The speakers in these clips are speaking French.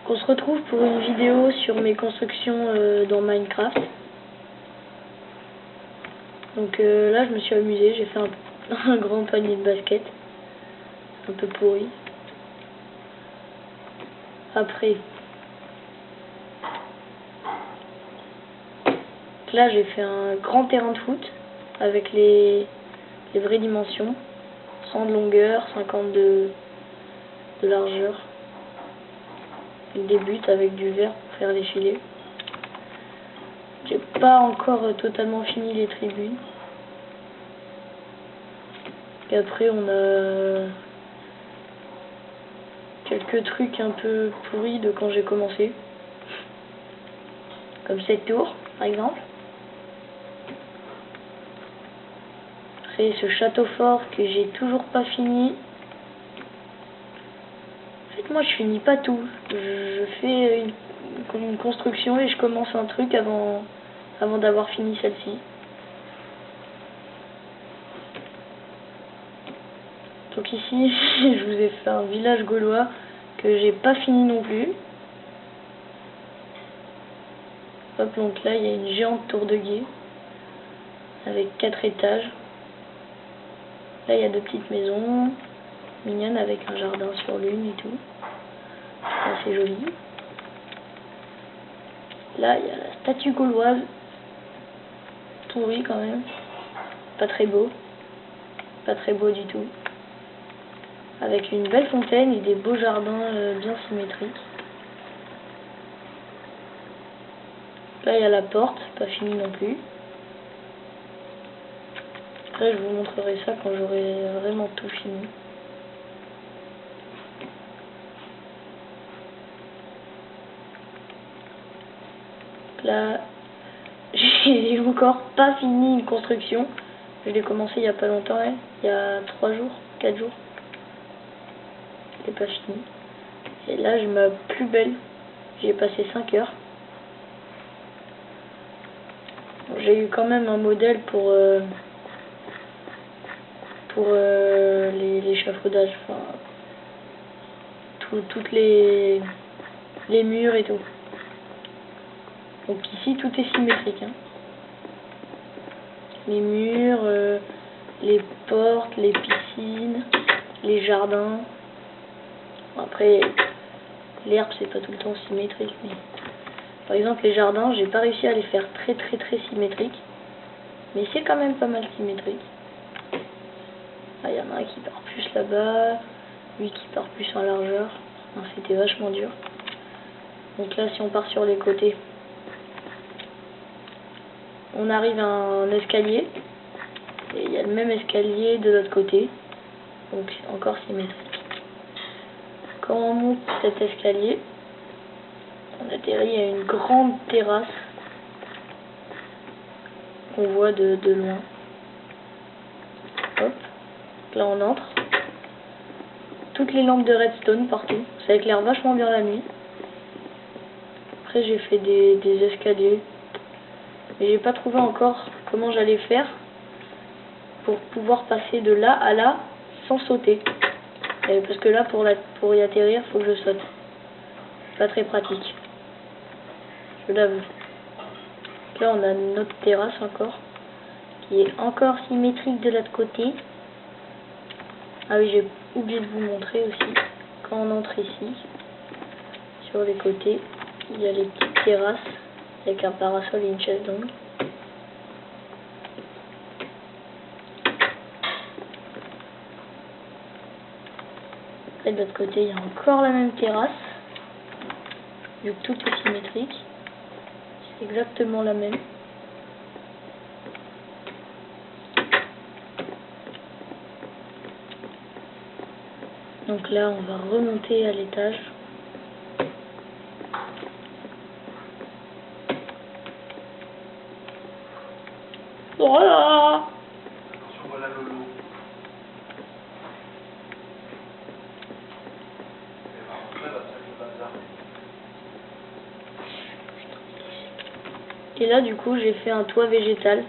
On se retrouve pour une vidéo sur mes constructions dans Minecraft. Donc là je me suis amusée, j'ai fait un grand panier de basket, un peu pourri. Après, là j'ai fait un grand terrain de foot avec les vraies dimensions, 100 de longueur, 50 de largeur. Il débute avec du verre pour faire les filets. J'ai pas encore totalement fini les tribunes. Et après on a quelques trucs un peu pourris de quand j'ai commencé. Comme cette tour par exemple. Après ce château fort que j'ai toujours pas fini. En fait moi je finis pas tout. Je fais une construction et je commence un truc avant d'avoir fini celle-ci. Donc ici, je vous ai fait un village gaulois que j'ai pas fini non plus. Hop, donc là, il y a une géante tour de guet avec 4 étages. Là, il y a 2 petites maisons mignonnes avec un jardin sur l'une et tout. C'est assez joli. Là, il y a la statue gauloise. Pourri quand même. Pas très beau. Pas très beau du tout. Avec une belle fontaine et des beaux jardins bien symétriques. Là il y a la porte, pas fini non plus. Après je vous montrerai ça quand j'aurai vraiment tout fini. Là j'ai encore pas fini une construction. Je l'ai commencé il y a pas longtemps, hein. Il y a 3 jours, 4 jours. Je l'ai pas fini. Et là j'ai ma plus belle. J'y ai passé 5 heures. J'ai eu quand même un modèle pour l'échafaudage, enfin toutes les murs et tout. Donc ici tout est symétrique, hein. Les murs, les portes, les piscines, les jardins. Après l'herbe c'est pas tout le temps symétrique, mais par exemple les jardins j'ai pas réussi à les faire très symétriques, mais c'est quand même pas mal symétrique. Ah, il y en a un qui part plus là-bas, lui qui part plus en largeur. C'était vachement dur. Donc là si on part sur les côtés, on arrive à un escalier et il y a le même escalier de l'autre côté, donc encore symétrique. Quand on monte cet escalier, on atterrit à une grande terrasse qu'on voit de loin. Hop, là on entre. Toutes les lampes de redstone partout, ça éclaire vachement bien la nuit. Après j'ai fait des escaliers, mais j'ai pas trouvé encore comment j'allais faire pour pouvoir passer de là à là sans sauter. Parce que là pour y atterrir faut que je saute. Pas très pratique, je l'avoue. Là on a notre terrasse encore, qui est encore symétrique de l'autre côté. Ah oui, j'ai oublié de vous montrer aussi, quand on entre ici, sur les côtés, il y a les petites terrasses avec un parasol et une chaise longue. Et de l'autre côté, il y a encore la même terrasse, vu que tout est symétrique. C'est exactement la même. Donc là, on va remonter à l'étage. Voilà. Et là, du coup, j'ai fait un toit végétal.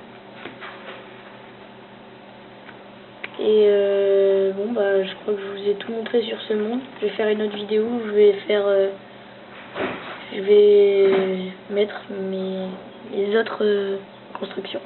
Et bon bah je crois que je vous ai tout montré sur ce monde. Je vais faire une autre vidéo où je vais faire je vais mettre les autres constructions.